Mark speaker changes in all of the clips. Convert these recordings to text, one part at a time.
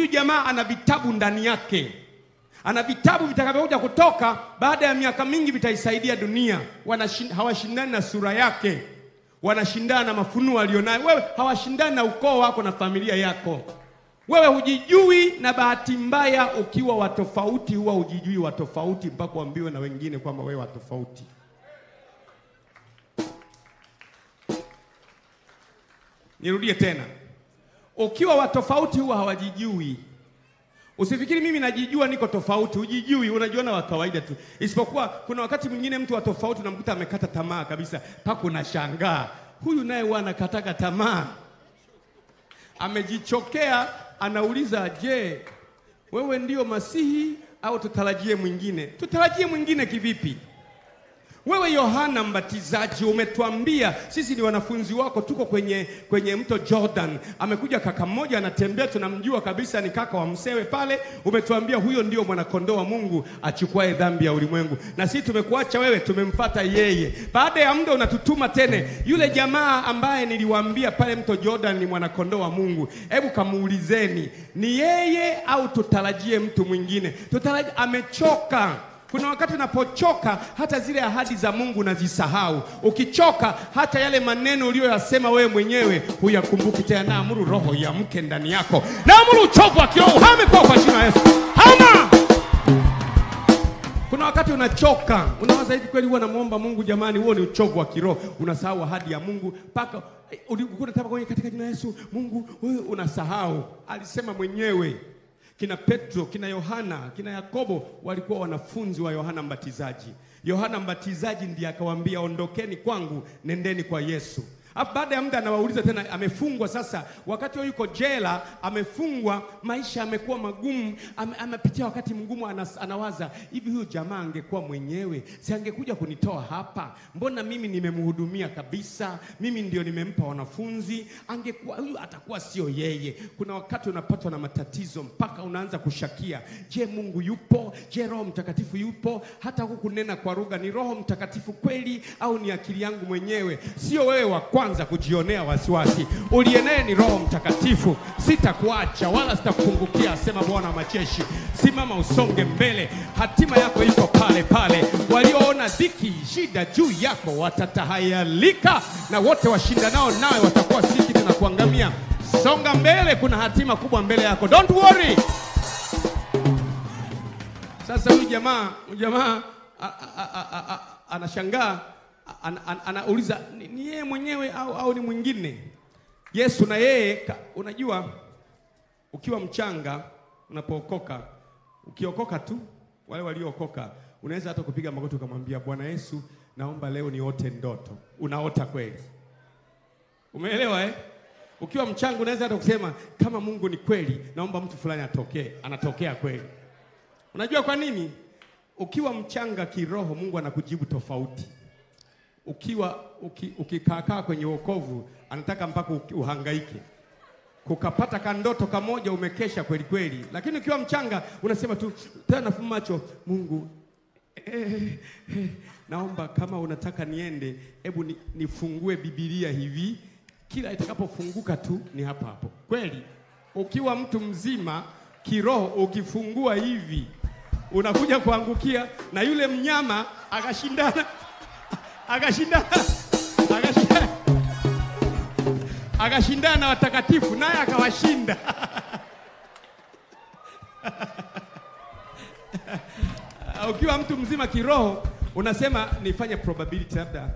Speaker 1: Huyu jamaa ana vitabu ndani yake. Ana vitabu vitakavyokuja kutoka baada ya miaka mingi, vitaisaidia dunia. Hawashindani na sura yake, wanashindana na mafunuo alionayo. Wewe hawashindani na ukoo wako na familia yako. Wewe hujijui, na bahati mbaya ukiwa wa tofauti huwa hujijui wa tofauti mpaka uambiwe na wengine kwamba wewe wa tofauti. Nirudie tena. Ukiwa wa tofauti huwa hawajijui. Usifikiri mimi najijua niko tofauti, hujijui, unajiona wa kawaida tu. Isipokuwa kuna wakati mwingine mtu wa tofauti unamkuta amekata tamaa kabisa, pako unashangaa. Huyu naye wanakataka tamaa. Amejichokea, anauliza, "Je, wewe ndio Masihi au tutarajie mwingine?" Tutarajie mwingine kivipi? Wewe Yohana Mbatizaji umetuambia sisi ni wanafunzi wako, tuko kwenye mto Jordan. Amekuja kaka mmoja anatembea, tunamjua kabisa ni kaka wa msewe pale. Umetuambia huyo ndio mwanakondoo wa Mungu achukuae dhambi ya ulimwengu. Na sisi tumekuacha wewe, tumemfuata yeye. Baada ya muda unatutuma tena yule jamaa ambaye niliwaambia pale mto Jordan ni mwanakondoo wa Mungu. Hebu kamuulizeni, ni yeye au tutarajie mtu mwingine? Tutarajie. Amechoka. Kuna wakati unapochoka hata zile ahadi za Mungu unazisahau. Ukichoka hata yale maneno uliyoyasema wewe mwenyewe huyakumbuki tena. Naamuru roho ya mke ndani yako. Naamuru uchovu wa kiroho uhame kwa jina la Yesu. Hama! Kuna wakati unachoka, unawaza hivi kweli huwa namuomba Mungu? Jamani, huo ni uchovu wa kiroho. Unasahau ahadi ya Mungu paka unataka kwenye katika jina la Yesu. Mungu wewe unasahau. Alisema mwenyewe. Kina Petro, kina Yohana, kina Yakobo walikuwa wanafunzi wa Yohana Mbatizaji. Yohana Mbatizaji ndiye akawaambia, ondokeni kwangu, nendeni kwa Yesu. Baada ya muda anawauliza tena, amefungwa sasa. Wakati huo yuko jela, amefungwa, maisha yamekuwa magumu, amepitia wakati mgumu. Anawaza, hivi huyu jamaa angekuwa mwenyewe, si angekuja kunitoa hapa? Mbona mimi nimemhudumia kabisa, mimi ndio nimempa wanafunzi, angekuwa huyu atakuwa sio yeye. Kuna wakati unapatwa na matatizo mpaka unaanza kushakia, je, Mungu yupo? Je, Roho Mtakatifu yupo? Hata huku kunena kwa lugha, ni Roho Mtakatifu kweli au ni akili yangu mwenyewe? Sio wewe wa kwanza kujionea wasiwasi. Ulienee ni Roho Mtakatifu. Sitakuacha wala sitakupungukia, asema Bwana wa majeshi. Simama usonge mbele, hatima yako iko pale pale. Walioona dhiki, shida juu yako watatahayalika, na wote washindanao nawe watakuwa si kitu na kuangamia. Songa mbele, kuna hatima kubwa mbele yako. Don't worry. Sasa huyu jamaa anashangaa, anauliza, ni yeye mwenyewe au ni mwingine? Yesu na yeye, unajua ukiwa mchanga unapookoka, ukiokoka tu, wale waliookoka unaweza hata kupiga magoti ukamwambia, Bwana Yesu, naomba leo niote ndoto. Unaota kweli. Umeelewa eh? Ukiwa mchanga unaweza hata kusema, kama Mungu ni kweli, naomba mtu fulani atokee. Anatokea kweli. Unajua kwa nini? Ukiwa mchanga kiroho, Mungu anakujibu tofauti. Ukikaa kwenye wokovu, anataka mpaka uhangaike kukapata kandoto kamoja, umekesha kweli kweli. Lakini ukiwa mchanga unasema tu, tena nafumba macho, Mungu naomba kama unataka niende, hebu nifungue Biblia hivi. Kila itakapofunguka tu ni hapa hapo. Kweli ukiwa mtu mzima kiroho, ukifungua hivi unakuja kuangukia na yule mnyama akashindana na watakatifu, naye akawashinda. Ukiwa mtu mzima kiroho unasema, nifanye probability, labda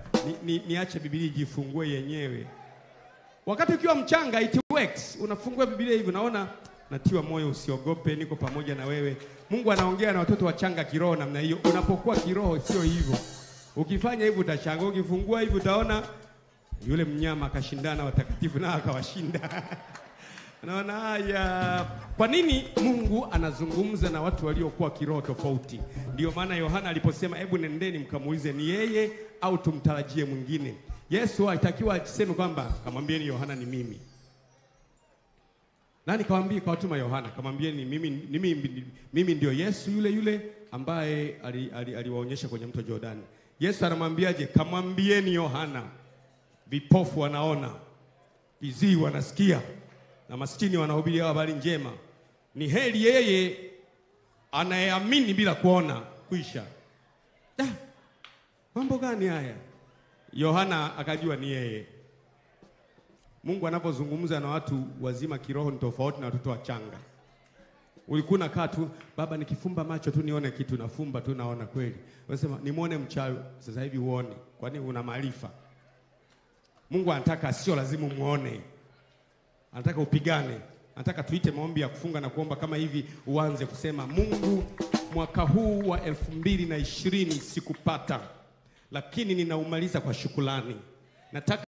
Speaker 1: niache Biblia ijifungue yenyewe. Wakati ukiwa mchanga it works. Unafungua Biblia hivi, unaona, natiwa moyo, usiogope, niko pamoja na wewe. Mungu anaongea na watoto wachanga kiroho namna hiyo. Unapokuwa kiroho sio hivyo. Ukifanya hivyo utashangaa, ukifungua hivyo utaona yule mnyama akashindana watakatifu na akawashinda. Unaona haya. Kwa nini Mungu anazungumza na watu waliokuwa kiroho tofauti? Ndio maana Yohana aliposema, hebu nendeni mkamuulize ni yeye au tumtarajie mwingine. Yesu alitakiwa aseme kwamba, kamwambieni Yohana ni mimi. Nani kawambie kawatuma Yohana? Kamwambieni mimi ndio Yesu yule ambaye aliwaonyesha kwenye mto Jordan. Yesu anamwambiaje? Kamwambieni Yohana, vipofu wanaona, viziwi wanasikia, na maskini wanahubiri habari njema, Ni heri yeye anayeamini bila kuona. Kwisha. Mambo gani haya? Yohana akajua ni yeye. Mungu anapozungumza na watu wazima kiroho ni tofauti na watoto wachanga. Ulikuwa unakaa tu, baba nikifumba macho tu nione kitu, nafumba tu naona kweli. Unasema nimuone mchawi, sasa hivi uone. Kwani una maarifa? Mungu anataka sio lazima muone. Anataka upigane. Anataka tuite maombi ya kufunga na kuomba kama hivi, uanze kusema Mungu, mwaka huu wa 2020 sikupata, lakini ninaumaliza kwa shukrani. Nataka